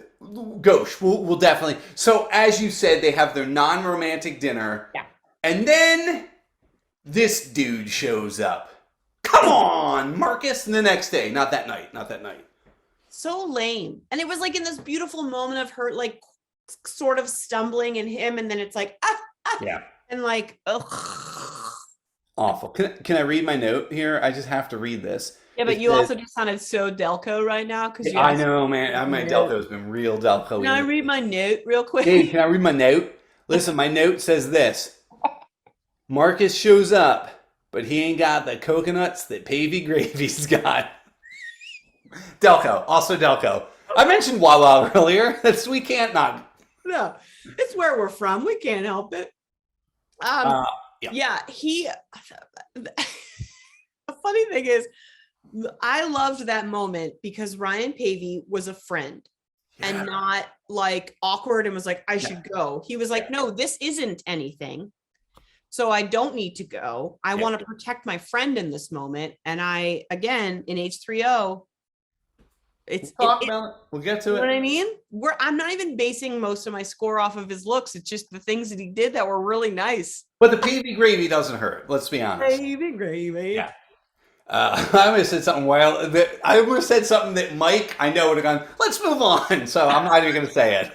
Gosh, we'll definitely. So as you said, they have their non-romantic dinner. Yeah. And then this dude shows up. Come on, Marcus. And the next day, not that night. So lame. And it was like in this beautiful moment of her like sort of stumbling and him. And then it's like, and like, ugh. Awful. Can I read my note here? I just have to read this. Yeah, but you also just sounded so Delco right now because I know, man. My Delco has been real Delco. Can I read my note real quick? Hey, can I read my note? Listen, my note says this. Marcus shows up, but he ain't got the coconuts that Paevey Gravy's got. Delco, also Delco. I mentioned Wawa earlier. We can't not. No, it's where we're from. We can't help it. The funny thing is, I loved that moment because Ryan Paevey was a friend and not like awkward and was like, I should go. He was like, no, this isn't anything. So I don't need to go. I want to protect my friend in this moment. And I, again, in H3O, we'll get to it. You know what I mean? I'm not even basing most of my score off of his looks. It's just the things that he did that were really nice. But the Paevey Gravy doesn't hurt. Let's be honest. Paevey Gravy. Yeah. I would have said something wild. I would have said something that Mike, I know, would have gone, let's move on. So I'm not even going to say it.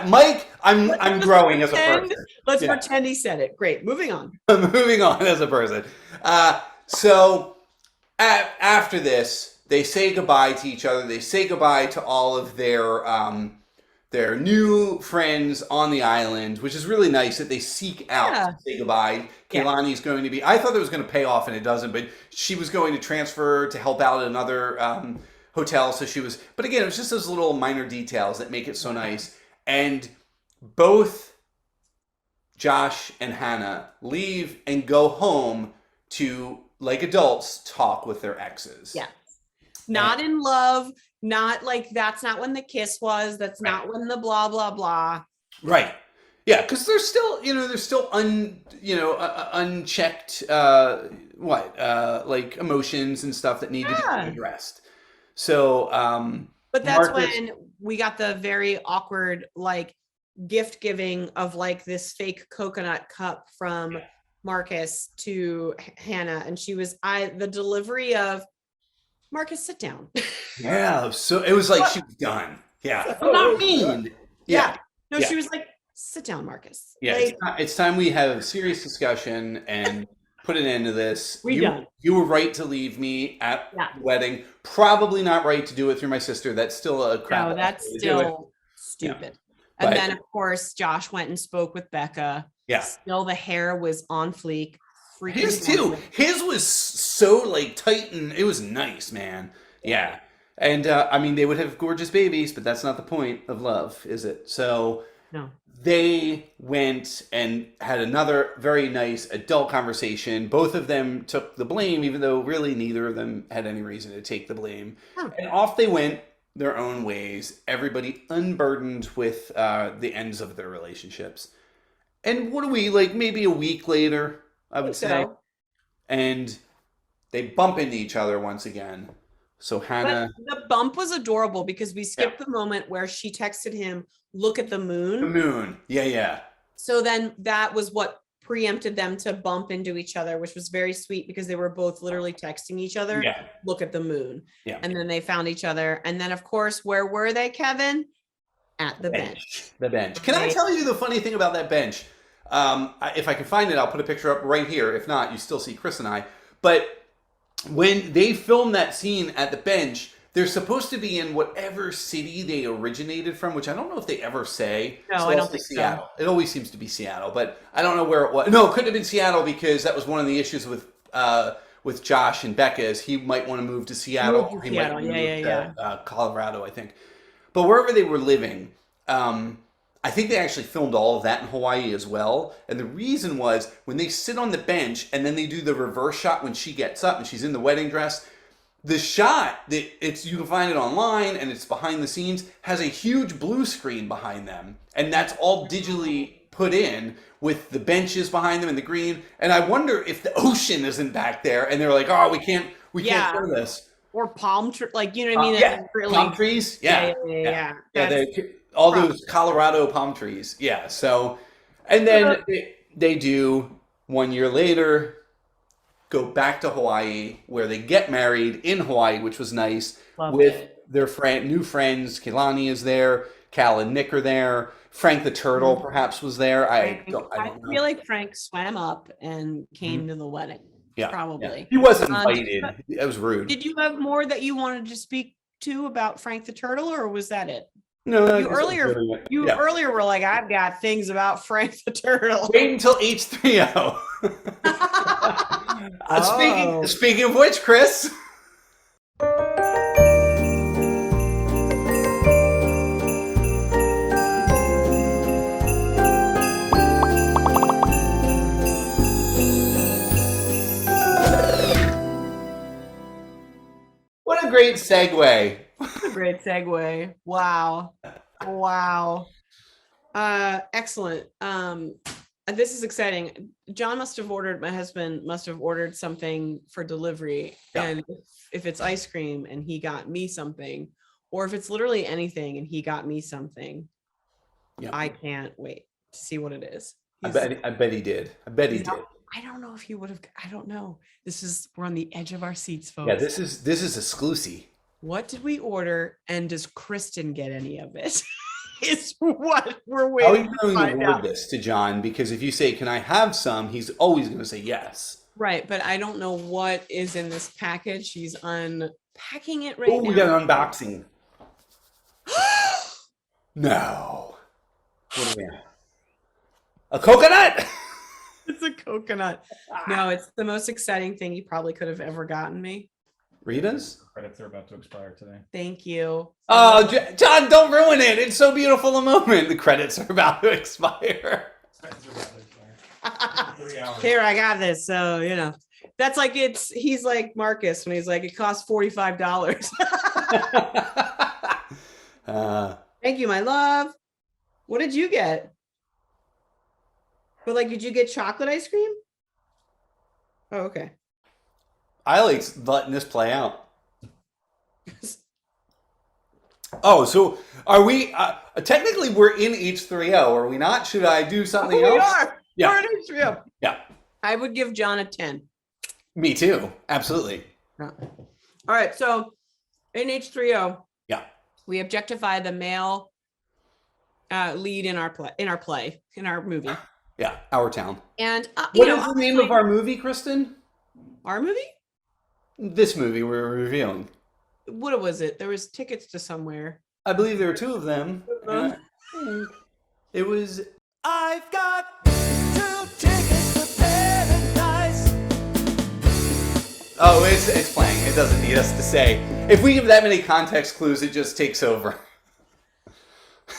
Mike, I'm growing as a person. Let's pretend he said it. Great. Moving on. Moving on as a person. So after this, they say goodbye to each other. They say goodbye to all of their new friends on the island, which is really nice that they seek out to say goodbye. Kaylani's going to be, I thought that was going to pay off and it doesn't, but she was going to transfer to help out at another hotel. So she was, but again, it was just those little minor details that make it so nice. And both Josh and Hannah leave and go home to, like adults, talk with their exes. Yeah. Not in love. Not like that's not when the kiss was. That's not when the blah, blah, blah. Right. Yeah. Because there's still, unchecked, like emotions and stuff that need to be addressed. So, but that's when we got the very awkward, like, gift giving of like this fake coconut cup from Marcus to Hannah. And she was, the delivery of, Marcus, sit down. Yeah, so it was like she was done. Yeah. Not mean. Yeah. No, she was like, sit down, Marcus. Yeah, Like, it's time we have a serious discussion and put an end to this. Done. You were right to leave me at Yeah. the wedding. Probably not right to do it through my sister. That's still a crap. No, that's way to do it. still stupid. But- And then, of course, Josh went and spoke with Becca. Yeah. Still, the hair was on fleek. Freaking His too. wonderful. His was so like tight and it was nice, man. Yeah. And I mean, they would have gorgeous babies, but that's not the point of love, is it? So No. they went and had another very nice adult conversation. Both of them took the blame, even though really neither of them had any reason to take the blame. Huh. And off they went their own ways. Everybody unburdened with the ends of their relationships. And what do we, like maybe a week later, I would say, So, and they bump into each other once again. So Hannah, but the bump was adorable because we skipped the moment where she texted him, "Look at the the moon." moon. Yeah. So then that was what preempted them to bump into each other, which was very sweet because they were both literally texting each other, Yeah. "Look at the moon." Yeah. And then they found each other. And then, of course, where were they, Kevin? At the bench. The bench. Can I Right. tell you the funny thing about that bench? If I can find it, I'll put a picture up right here. If not, you still see Chris and I. But when they filmed that scene at the bench, they're supposed to be in whatever city they originated from, which I don't know if they ever say. No, So I I'll don't say think so. Seattle. It always seems to be Seattle, but I don't know where it was. No, it couldn't have been Seattle because that was one of the issues with Josh and Becca is he might want to move to Seattle. Move to or he Seattle, might yeah. move to Colorado, I think. But wherever they were living, I think they actually filmed all of that in Hawaii as well. And the reason was when they sit on the bench and then they do the reverse shot when she gets up and she's in the wedding dress. The shot that you can find it online and it's behind the scenes has a huge blue screen behind them, and that's all digitally put in with the benches behind them and the green. And I wonder if the ocean isn't back there, and they're like, "Oh, we can't show this." Or palm tree, like, you know what I mean? Yeah, Really, palm trees. Yeah. That's- All those Colorado palm trees. Yeah. So, and then they do 1 year later go back to Hawaii where they get married in Hawaii, which was nice. Love with it. their new friends. Kehlani is there. Cal and Nick are there. Frank the Turtle perhaps was there. I don't know. feel like Frank swam up and came to the wedding. Yeah, probably. yeah. He wasn't Um, invited. That was rude. Did you have more that you wanted to speak to about Frank the Turtle, or was that it? No, I You guess earlier, yeah. earlier were like, "I've got things about Frank the Turtle." Wait until H3O. Speaking of which, Chris. What a great segue. Great segue. Wow. Excellent. This is exciting. My husband must have ordered something for delivery. Yeah. And if it's ice cream and he got me something, or if it's literally anything and he got me something, Yeah. I can't wait to see what it is. I bet he did. I bet he did. I don't know if he would have. I don't know. We're on the edge of our seats, folks. Yeah, this is exclusive. What did we order, and does Kristin get any of it? Is what we're How are waiting you to going find to out. word this to John? Because if you say, "Can I have some?" he's always going to say yes. Right, but I don't know what is in this package. She's unpacking it right Oh, now. we got an unboxing. No. What do we have? A coconut? It's a coconut. No, it's the most exciting thing you probably could have ever gotten me. Rita's? Credits are about to expire today. Thank you. Oh, John, don't ruin it. It's so beautiful a moment. The credits are about to expire. Credits are about to expire. 3 hours. Here, I got this. So, that's like he's like Marcus when he's like, it costs $45. Thank you, my love. What did you get? But did you get chocolate ice cream? Oh, okay. I like letting this play out. Oh, so are we? Technically, we're in H3O, are we not? Should I do something We else? are. Yeah. We're in H3O. Yeah. I would give John a 10. Me too. Absolutely. Yeah. All right. So in H3O, Yeah. we objectify the male lead in our movie. Yeah, Our Town. And What is the name of our movie, Kristin? Our movie? This movie we're revealing. What was it? There was tickets to somewhere. I believe there were two of them. It was. I've got 2 tickets to paradise. Oh, it's playing. It doesn't need us to say. If we give that many context clues, it just takes over.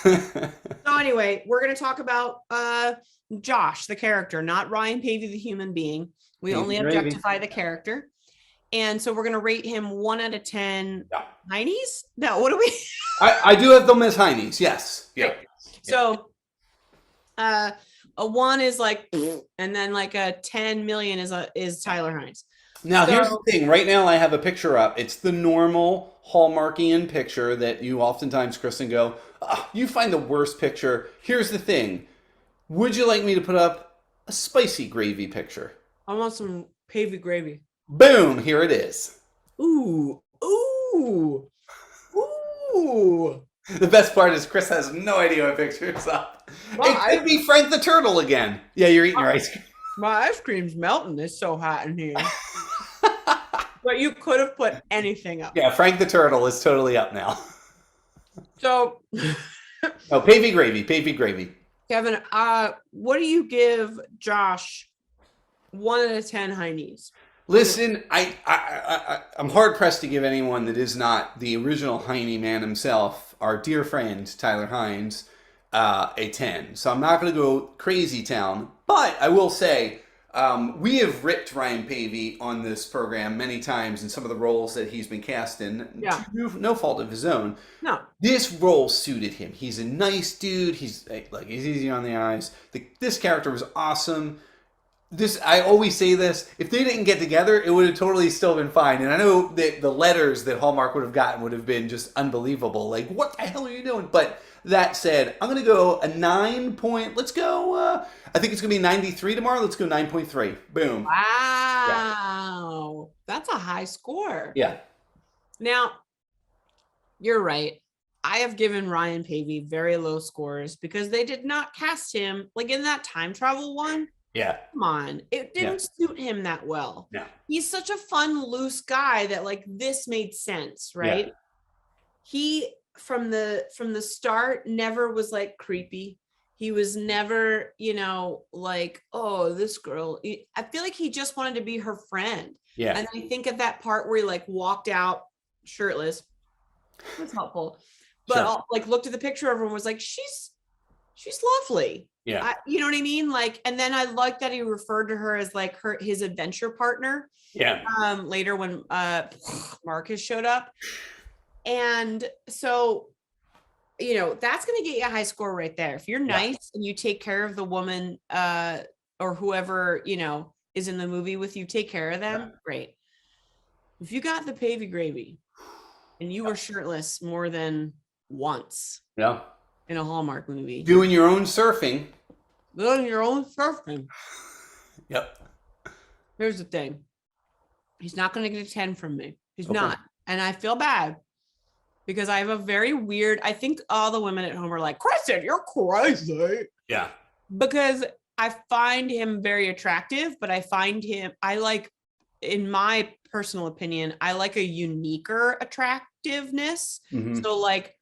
So anyway, we're going to talk about Josh, the character, not Ryan Paevey, the human being. We only objectify the character. And so we're going to rate him 1 out of 10 heinies. No, what do we? I do have them as heinies. Yes. Yeah. Right. So a 1 is like, and then like a 10 million is Tyler Hynes. Now, here's the thing. Right now, I have a picture up. It's the normal Hallmarkian picture that you oftentimes, Kristin, go, you find the worst picture. Here's the thing. Would you like me to put up a spicy gravy picture? I want some Paevey Gravy. Boom. Here it is. Ooh. Ooh. Ooh. The best part is Chris has no idea what picture it's up. Well, It could be Frank the Turtle again. Yeah, you're eating your ice cream. My ice cream's melting. It's so hot in here. But you could have put anything up. Yeah, Frank the Turtle is totally up now. So, Oh, Paevey Gravy. Paevey Gravy. Kevin, what do you give Josh 1 out of 10 heinies? Listen, I'm hard pressed to give anyone that is not the original Heine man himself, our dear friend Tyler Hynes, a 10. So I'm not going to go crazy town, but I will say we have ripped Ryan Paevey on this program many times in some of the roles that he's been cast in. Yeah. No fault of his own. No. This role suited him. He's a nice dude. He's easy on the eyes. This character was awesome. I always say this, if they didn't get together, it would have totally still been fine. And I know that the letters that Hallmark would have gotten would have been just unbelievable. Like, what the hell are you doing? But that said, I'm going to go a 9 point. Let's go. I think it's going to be 93 tomorrow. Let's go 9.3. Boom. Wow. That's a high score. Yeah. Now, you're right. I have given Ryan Paevey very low scores because they did not cast him like in that time travel one. Yeah. Come on. It didn't suit him that well. Yeah. He's such a fun, loose guy that like this made sense, right? Yeah. He from the start never was like creepy. He was never, like, oh, this girl. I feel like he just wanted to be her friend. Yeah. And I think at that part where he like walked out shirtless, it was helpful. But Sure. like looked at the picture, everyone was like, she's lovely. Yeah. You know what I mean? Like, and then I like that he referred to her as like his adventure partner. Yeah. Later when Marcus showed up. And so, that's going to get you a high score right there. If you're nice and you take care of the woman or whoever, is in the movie with you, take care of them. Great. If you got the Paevey Gravy and you were shirtless more than once Yeah. in a Hallmark movie, Doing your own surfing. doing your own surfing. Yep. Here's the thing. He's not going to get a 10 from me. He's Okay. not. And I feel bad because I have a very weird, I think all the women at home are like, Kristin, you're crazy. Yeah. Because I find him very attractive, but I like, in my personal opinion, I like a uniquer attractiveness. Mhm. So like,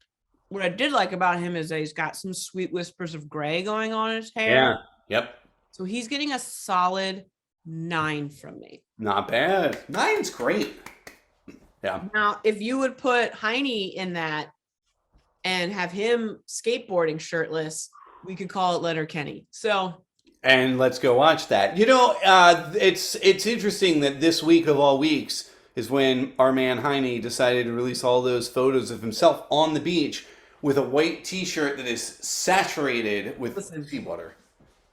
what I did like about him is that he's got some sweet whispers of gray going on in his hair. Yeah. Yep. So he's getting a solid 9 from me. Not bad. 9's great. Yeah. Now, if you would put Heine in that and have him skateboarding shirtless, we could call it Letterkenny. So, And let's go watch that. It's interesting that this week of all weeks is when our man Heine decided to release all those photos of himself on the beach with a white t-shirt that is saturated with seawater.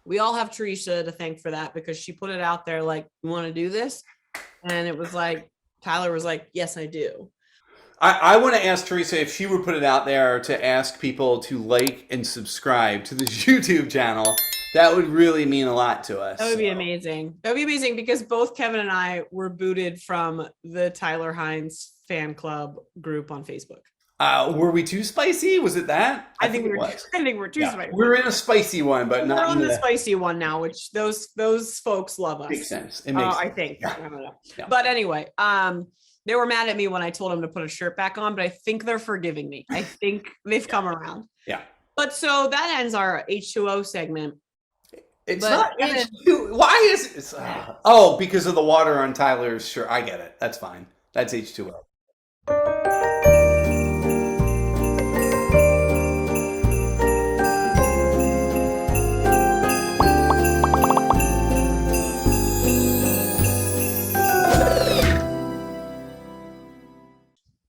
we all have Teresa to thank for that because she put it out there like, you want to do this? And it was like, Tyler was like, yes, I do. I want to ask Teresa if she would put it out there to ask people to like and subscribe to this YouTube channel. That would really mean a lot to us. That would be amazing. That would be amazing because both Kevin and I were booted from the Tyler Hynes fan club group on Facebook. Were we too spicy? Was it that? I think it we're was. I think we're too spicy. We're in a spicy one, but We're not on in the spicy one now, which those folks love us. Makes sense. It makes I sense. think. Yeah. I don't know. Yeah. But anyway, they were mad at me when I told them to put a shirt back on, but I think they're forgiving me. I think they've come around. Yeah. But so that ends our H2O segment. It's But not Kevin- H2. Why is it? Oh, because of the water on Tyler's shirt. I get it. That's fine. That's H2O.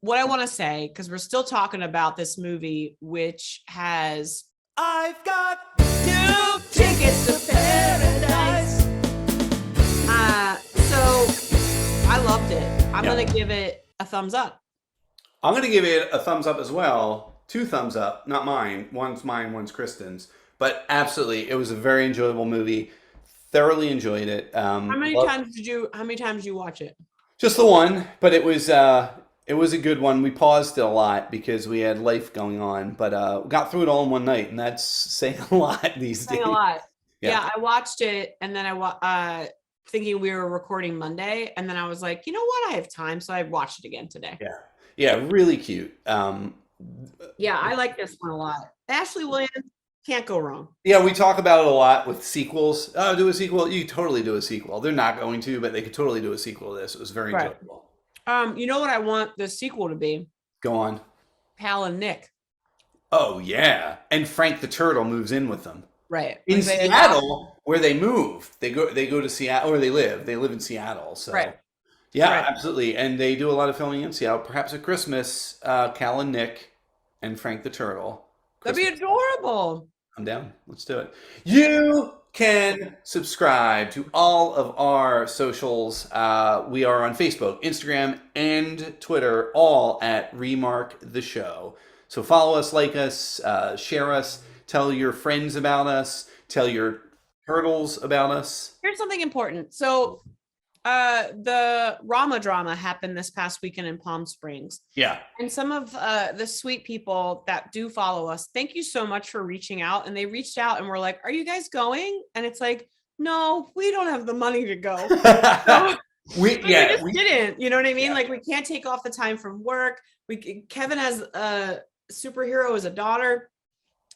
What I want to say, because we're still talking about this movie, which has I've got 2 tickets to paradise. So I loved it. I'm gonna give it a thumbs up. I'm going to give it a thumbs up as well. 2 thumbs up, not mine. One's mine, one's Kristin's. But absolutely, it was a very enjoyable movie. Thoroughly enjoyed it. How many times did you watch it? Just the one, but it was a good one. We paused it a lot because we had life going on, but got through it all in one night, and that's saying a lot these days. A lot. Yeah. Yeah, I watched it, and then thinking we were recording Monday, and then I was like, you know what, I have time, so I watched it again today. Yeah, really cute. Yeah, I like this one a lot. Ashley Williams, can't go wrong. Yeah, we talk about it a lot with sequels. Oh, do a sequel. You totally do a sequel. They're not going to, but they could totally do a sequel to this. It was very Right. enjoyable. You know what I want the sequel to be? Go on. Pal and Nick. Oh, yeah. And Frank the Turtle moves in with them. Right. In Like they- Seattle, where they move. They go to Seattle, or they live. They live in Seattle. So Right. yeah, Right. absolutely. And they do a lot of filming in Seattle. Perhaps at Christmas, Cal and Nick and Frank the Turtle. That'd be Christmas. adorable. I'm down. Let's do it. You can subscribe to all of our socials. We are on Facebook, Instagram, and Twitter, all at Remark the Show. So follow us, like us, share us, tell your friends about us, tell your turtles about us. Here's something important. So the Rama drama happened this past weekend in Palm Springs. Yeah. And some of the sweet people that do follow us, thank you so much for reaching out. And they reached out and were like, are you guys going? And it's like, no, we don't have the money to go. So, we just didn't. You know what I mean? Yeah. Like, we can't take off the time from work. Kevin has a superhero as a daughter.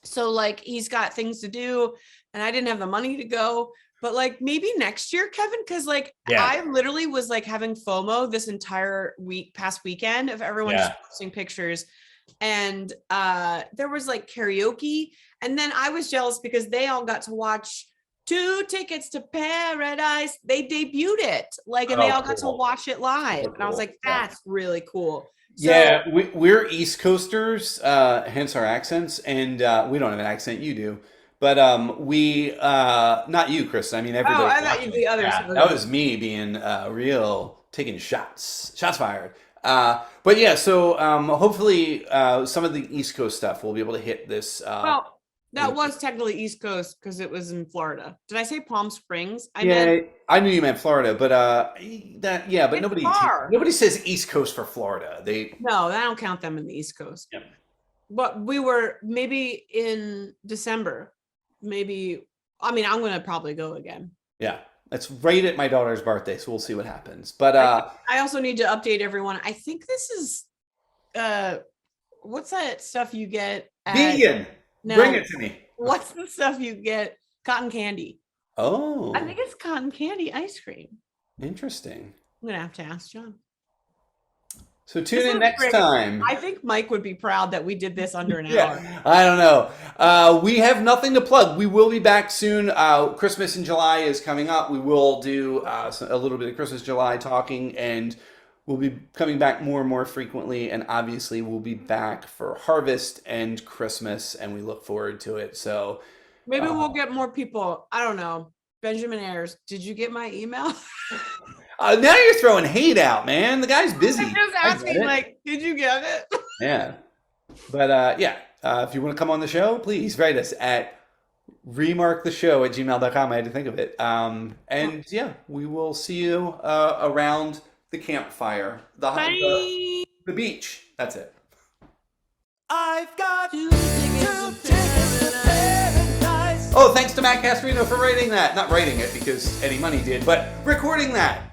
So like, he's got things to do. And I didn't have the money to go. But like, maybe next year, Kevin, because like I literally was like having FOMO this entire past weekend of everyone just posting pictures. And there was like karaoke. And then I was jealous because they all got to watch 2 Tickets to Paradise. They debuted it. Like, and they all got to watch it live. And I was like, that's really cool. So, yeah, we're East Coasters, hence our accents. And we don't have an accent, you do. But we, not you, Chris. I mean, everybody. Oh, I thought you the others. Yeah, that was me being real, taking shots fired. But yeah, so hopefully some of the East Coast stuff we'll be able to hit this. Well, that was technically East Coast because it was in Florida. Did I say Palm Springs? I yeah, meant, I knew you meant Florida, but but It's nobody far. says East Coast for Florida. no, I don't count them in the East Coast. Yep. But we were maybe in December. Maybe, I mean, I'm going to probably go again. Yeah, it's right at my daughter's birthday, so we'll see what happens. But I also need to update everyone. I think this is, what's that stuff you get? vegan. No. Bring it to me. What's the stuff you get? Cotton candy. Oh, I think it's cotton candy ice cream. interesting. I'm going to have to ask John. So tune This in was next great. time. I think Mike would be proud that we did this under an hour. Yeah, I don't know. We have nothing to plug. We will be back soon. Christmas in July is coming up. We will do a little bit of Christmas July talking, and we'll be coming back more and more frequently. And obviously, we'll be back for Harvest and Christmas, and we look forward to it. So Maybe we'll get more people. I don't know. Benjamin Ayers, did you get my email? now you're throwing hate out, man. The guy's busy. I'm just I get asking, it. like, did you get it? Yeah. But if you want to come on the show, please write us at remarktheshow@gmail.com. I had to think of it. And yeah, we will see you around the campfire, the beach. That's it. I've got 2 tickets to paradise. Oh, thanks to Matt Castorino for writing that. Not writing it because Eddie Money did, but recording that.